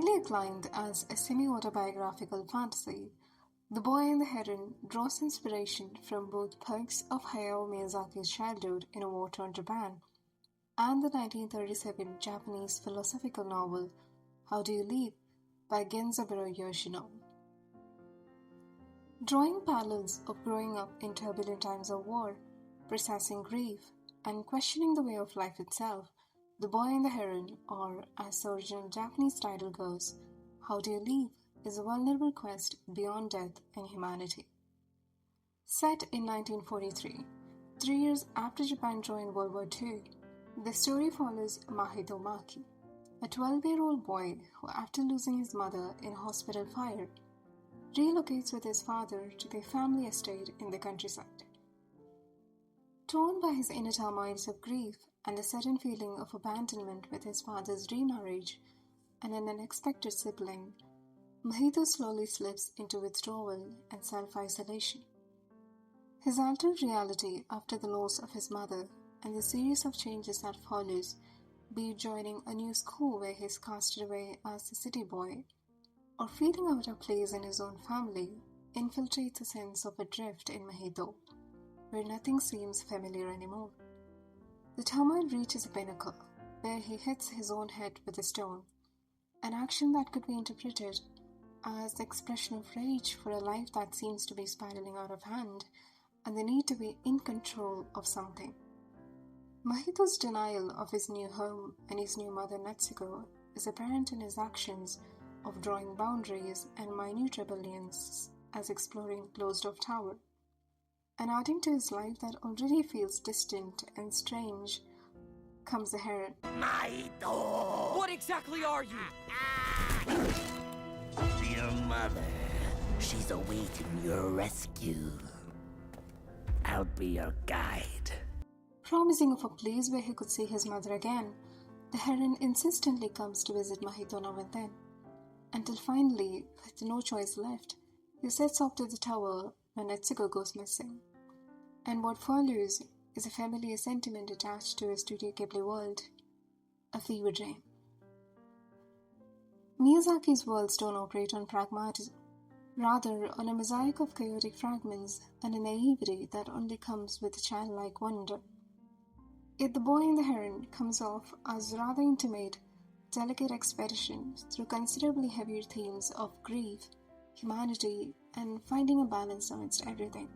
Widely acclaimed as a semi-autobiographical fantasy, The Boy and the Heron draws inspiration from both perks of Hayao Miyazaki's childhood in a war-torn Japan and the 1937 Japanese philosophical novel How Do You Live by Genzaburo Yoshino. Drawing parallels of growing up in turbulent times of war, processing grief, and questioning the way of life itself, The Boy and the Heron, or as the original Japanese title goes, How Do You Live, is a vulnerable quest beyond death and humanity. Set in 1943, 3 years after Japan joined World War II, the story follows Mahito Maki, a 12-year-old boy who, after losing his mother in a hospital fire, relocates with his father to their family estate in the countryside. Torn by his inner turmoils of grief and the sudden feeling of abandonment with his father's remarriage and an unexpected sibling, Mahito slowly slips into withdrawal and self-isolation. His altered reality after the loss of his mother and the series of changes that follows, be it joining a new school where he is casted away as a city boy, or feeling out of place in his own family, infiltrates a sense of adrift in Mahito, where nothing seems familiar anymore. The turmoil reaches a pinnacle, where he hits his own head with a stone, an action that could be interpreted as the expression of rage for a life that seems to be spiraling out of hand, and the need to be in control of something. Mahito's denial of his new home and his new mother Natsuko is apparent in his actions of drawing boundaries and minute rebellions as exploring closed-off tower. And adding to his life that already feels distant and strange comes the heron. Mahito! What exactly are you? Your mother. She's awaiting your rescue. I'll be your guide. Promising of a place where he could see his mother again, the heron insistently comes to visit Mahito now and then, until finally, with no choice left, he sets off to the tower when Natsuko goes missing. And what follows is a familiar sentiment attached to a Studio Ghibli world, a fever dream. Miyazaki's worlds don't operate on pragmatism, rather on a mosaic of chaotic fragments and a naivety that only comes with childlike wonder. Yet The Boy and the Heron comes off as rather intimate, delicate expedition through considerably heavier themes of grief, humanity, and finding a balance amidst everything.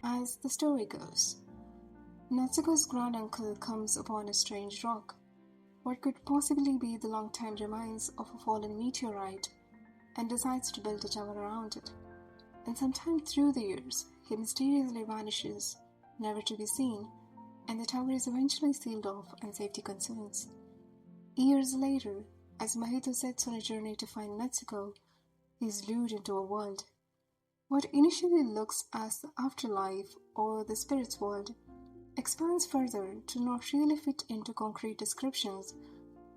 As the story goes, Natsuko's granduncle comes upon a strange rock, what could possibly be the long-time remains of a fallen meteorite, and decides to build a tower around it. And sometime through the years, he mysteriously vanishes, never to be seen, and the tower is eventually sealed off on safety concerns. Years later, as Mahito sets on a journey to find Natsuko, he is lured into a world. What initially looks as the afterlife or the spirit's world expands further to not really fit into concrete descriptions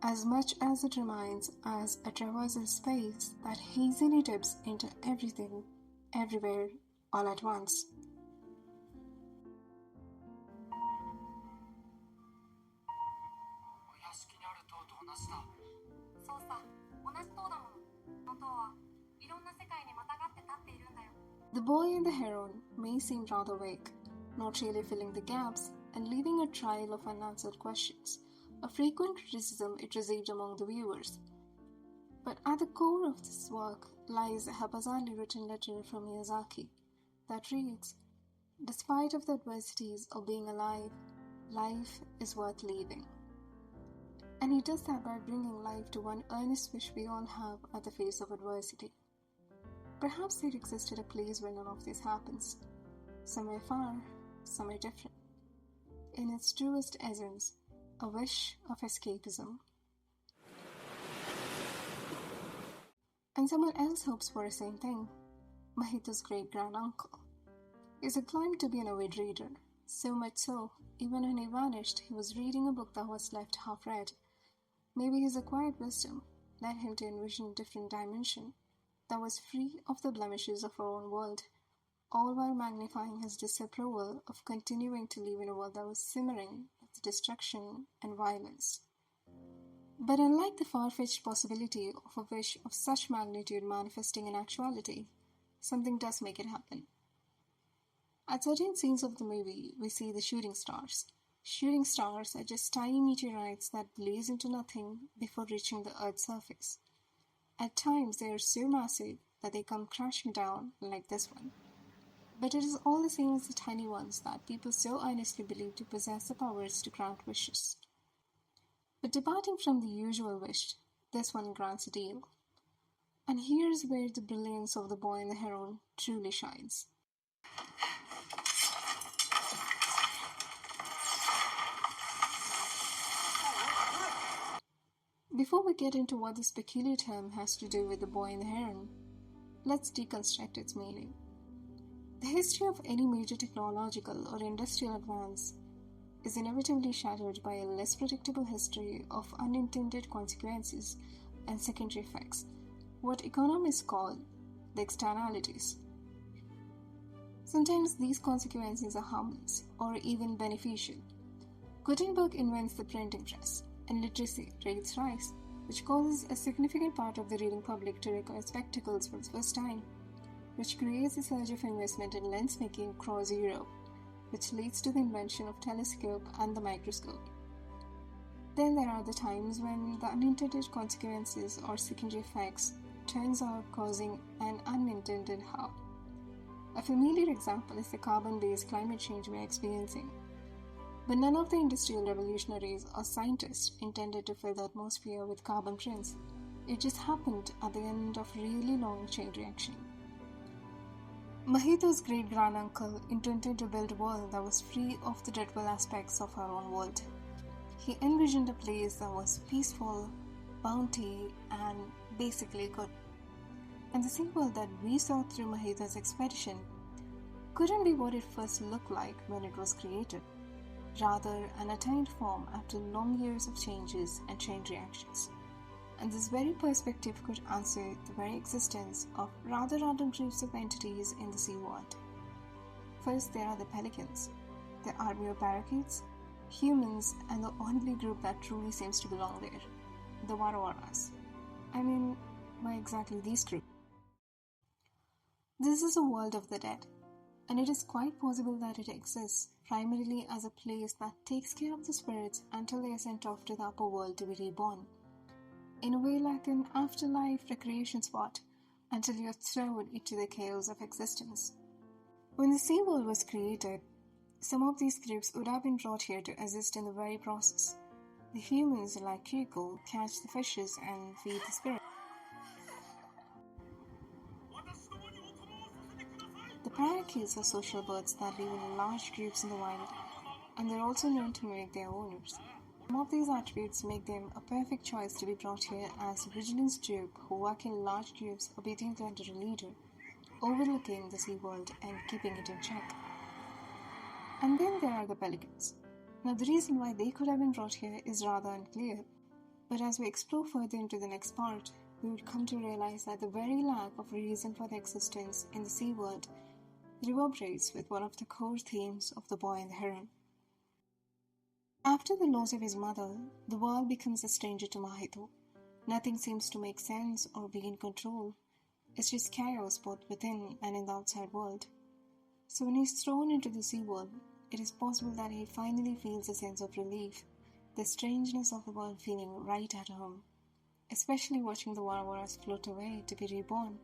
as much as it remains as a traversal space that hazily dips into everything, everywhere, all at once. The Boy and the Heron may seem rather vague, not really filling the gaps and leaving a trail of unanswered questions, a frequent criticism it received among the viewers. But at the core of this work lies a haphazardly written letter from Miyazaki that reads, "Despite of the adversities of being alive, life is worth living." And he does that by bringing life to one earnest wish we all have at the face of adversity. Perhaps there existed a place where none of this happens, somewhere far, somewhere different. In its truest essence, a wish of escapism. And someone else hopes for the same thing, Mahito's great-granduncle. He's acclaimed to be an avid reader, so much so, even when he vanished, he was reading a book that was left half-read. Maybe his acquired wisdom led him to envision a different dimension that was free of the blemishes of our own world, all while magnifying his disapproval of continuing to live in a world that was simmering with the destruction and violence. But unlike the far-fetched possibility of a wish of such magnitude manifesting in actuality, something does make it happen. At certain scenes of the movie, we see the shooting stars. Shooting stars are just tiny meteorites that blaze into nothing before reaching the Earth's surface. At times, they are so massive that they come crashing down like this one. But it is all the same as the tiny ones that people so earnestly believe to possess the powers to grant wishes. But departing from the usual wish, this one grants a deal. And here's where the brilliance of the boy and the heron truly shines. Before we get into what this peculiar term has to do with the boy and the heron, let's deconstruct its meaning. The history of any major technological or industrial advance is inevitably shadowed by a less predictable history of unintended consequences and secondary effects, what economists call the externalities. Sometimes these consequences are harmless or even beneficial. Gutenberg invents the printing press, and literacy rates rise, which causes a significant part of the reading public to require spectacles for the first time, which creates a surge of investment in lens making across Europe, which leads to the invention of telescope and the microscope. Then there are the times when the unintended consequences or secondary effects turns out causing an unintended harm. A familiar example is the carbon-based climate change we are experiencing. But none of the industrial revolutionaries or scientists intended to fill the atmosphere with carbon prints. It just happened at the end of a really long chain reaction. Mahito's great-granduncle intended to build a world that was free of the dreadful aspects of our own world. He envisioned a place that was peaceful, bounty, and basically good. And the sea world that we saw through Mahito's expedition couldn't be what it first looked like when it was created. Rather an attained form after long years of changes and chain reactions. And this very perspective could answer the very existence of rather random groups of entities in the sea world. First, there are the pelicans, the army of parakeets, humans, and the only group that truly seems to belong there, the Warawaras. Why exactly these groups? This is a world of the dead, and it is quite possible that it exists primarily as a place that takes care of the spirits until they are sent off to the upper world to be reborn. In a way like an afterlife recreation spot until you are thrown into the chaos of existence. When the sea world was created, some of these groups would have been brought here to assist in the very process. The humans, like Kiriko, catch the fishes and feed the spirits. The parakeets are social birds that live in large groups in the wild, and they're also known to mimic their owners. Some of these attributes make them a perfect choice to be brought here as a vigilance group who work in large groups obediently under a leader, overlooking the sea world and keeping it in check. And then there are the pelicans. Now the reason why they could have been brought here is rather unclear, but as we explore further into the next part, we would come to realize that the very lack of a reason for their existence in the sea world reverberates with one of the core themes of The Boy and the Heron. After the loss of his mother, the world becomes a stranger to Mahito. Nothing seems to make sense or be in control. It's just chaos both within and in the outside world. So when he's thrown into the sea world, it is possible that he finally feels a sense of relief, the strangeness of the world feeling right at home. Especially watching the Warawaras float away to be reborn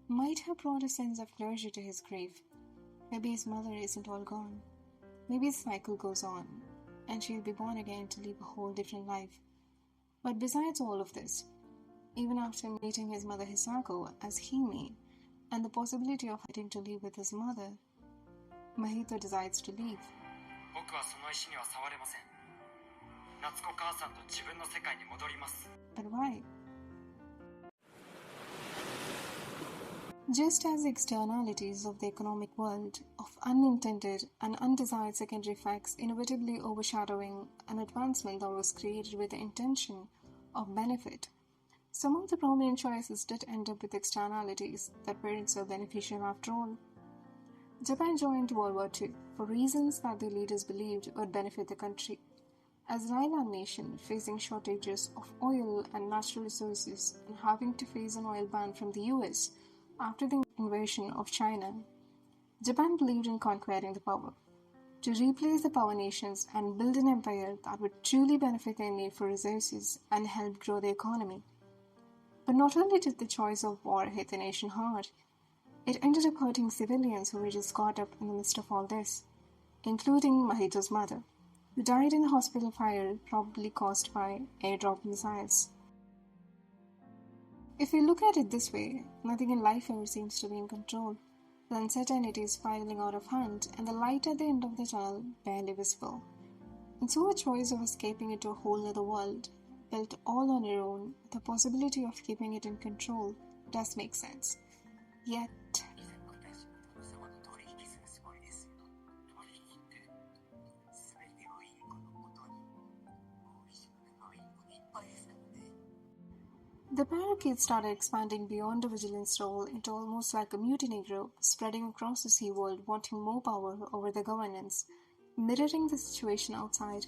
might have brought a sense of closure to his grief. Maybe his mother isn't all gone. Maybe the cycle goes on, and she'll be born again to live a whole different life. But besides all of this, even after meeting his mother Hisako as Hime, and the possibility of getting to live with his mother, Mahito decides to leave. But why? Just as the externalities of the economic world, of unintended and undesired secondary effects inevitably overshadowing an advancement that was created with the intention of benefit, some of the prominent choices did end up with externalities that weren't so beneficial after all. Japan joined World War II for reasons that their leaders believed would benefit the country. As an island nation facing shortages of oil and natural resources and having to face an oil ban from the US after the invasion of China, Japan believed in conquering the power, to replace the power nations and build an empire that would truly benefit their need for resources and help grow the economy. But not only did the choice of war hit the nation hard, it ended up hurting civilians who were just caught up in the midst of all this, including Mahito's mother, who died in a hospital fire probably caused by airdrop missiles. If you look at it this way, nothing in life ever seems to be in control. The uncertainty is spiraling out of hand, and the light at the end of the tunnel barely visible. And so a choice of escaping into a whole other world, built all on your own, with the possibility of keeping it in control, does make sense. Yet, the barricade started expanding beyond a vigilance role into almost like a mutiny group, spreading across the sea world, wanting more power over the governance, mirroring the situation outside,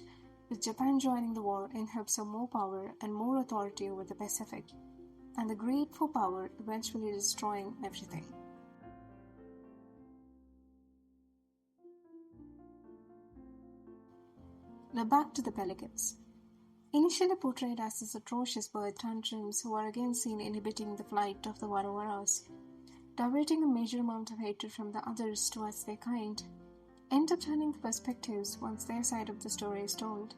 with Japan joining the war in hopes of more power and more authority over the Pacific, and the greed for power eventually destroying everything. Now back to the pelicans. Initially portrayed as these atrocious bird tantrums who are again seen inhibiting the flight of the Warawaras, diverting a major amount of hatred from the others towards their kind, end up turning the perspectives once their side of the story is told.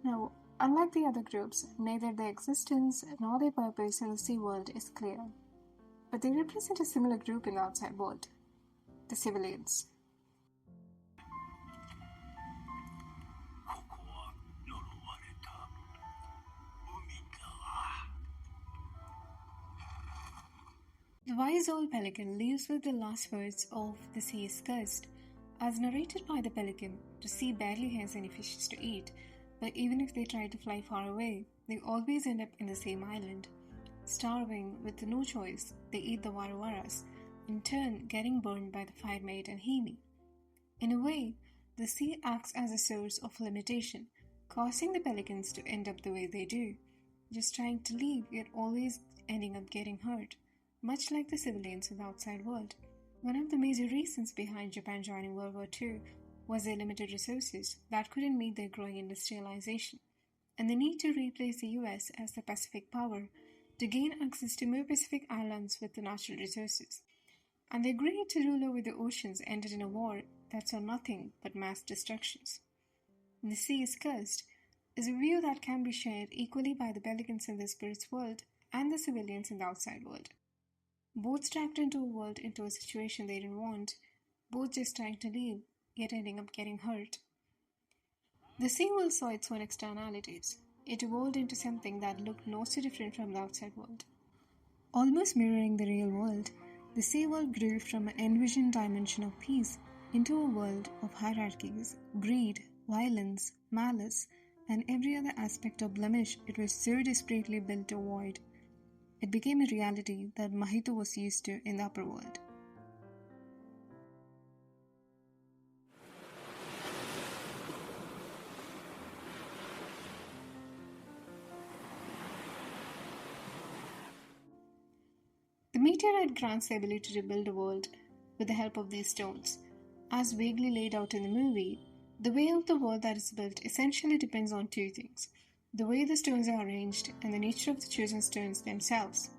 Now, unlike the other groups, neither their existence nor their purpose in the sea world is clear, but they represent a similar group in the outside world, the civilians. The wise old pelican leaves with the last words of "the sea is cursed." As narrated by the pelican, the sea barely has any fishes to eat, but even if they try to fly far away, they always end up in the same island. Starving, with no choice, they eat the Warawaras, in turn getting burned by the fire mate and Hime. In a way, the sea acts as a source of limitation, causing the pelicans to end up the way they do, just trying to leave yet always ending up getting hurt, much like the civilians in the outside world. One of the major reasons behind Japan joining World War II was their limited resources that couldn't meet their growing industrialization, and the need to replace the US as the Pacific power to gain access to more Pacific islands with the natural resources. And their greed to rule over the oceans ended in a war that saw nothing but mass destructions. The sea is cursed is a view that can be shared equally by the pelicans in the spirit's world and the civilians in the outside world. Both trapped into a situation they didn't want, both just trying to leave, yet ending up getting hurt. The sea world saw its own externalities. It evolved into something that looked not so different from the outside world. Almost mirroring the real world, the sea world grew from an envisioned dimension of peace into a world of hierarchies, greed, violence, malice, and every other aspect of blemish it was so desperately built to avoid. It became a reality that Mahito was used to in the upper world. The meteorite grants the ability to build a world with the help of these stones. As vaguely laid out in the movie, the way of the world that is built essentially depends on two things: the way the stones are arranged and the nature of the chosen stones themselves.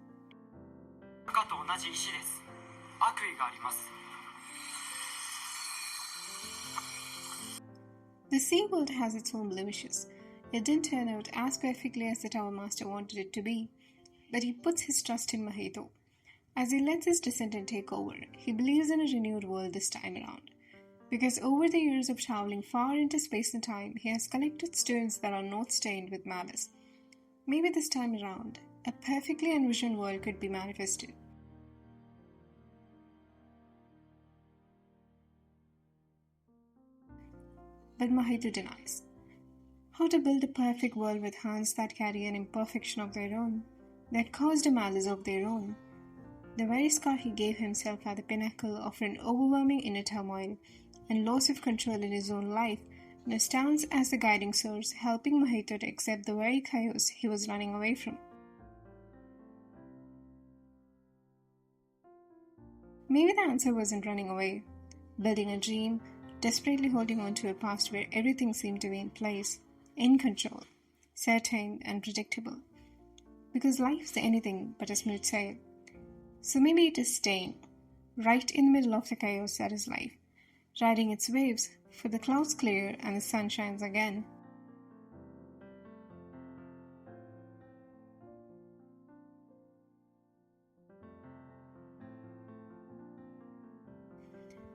The sea world has its own blemishes. It didn't turn out as perfectly as the Tower Master wanted it to be, but he puts his trust in Mahito. As he lets his descendant take over, he believes in a renewed world this time around, because over the years of traveling far into space and time, he has collected stones that are not stained with malice. Maybe this time around, a perfectly envisioned world could be manifested. But Mahito denies. How to build a perfect world with hands that carry an imperfection of their own, that caused a malice of their own? The very scar he gave himself at the pinnacle of an overwhelming inner turmoil and loss of control in his own life now stands as the guiding source, helping Mahito to accept the very chaos he was running away from. Maybe the answer wasn't running away, building a dream, desperately holding on to a past where everything seemed to be in place, in control, certain and predictable. Because life's anything but a smooth sail. So maybe it is staying, right in the middle of the chaos that is life, riding its waves, for the clouds clear and the sun shines again.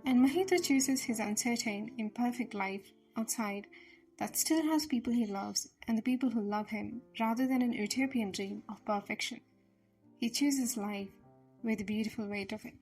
And Mahito chooses his uncertain, imperfect life outside that still has people he loves and the people who love him, rather than an utopian dream of perfection. He chooses life with the beautiful weight of it.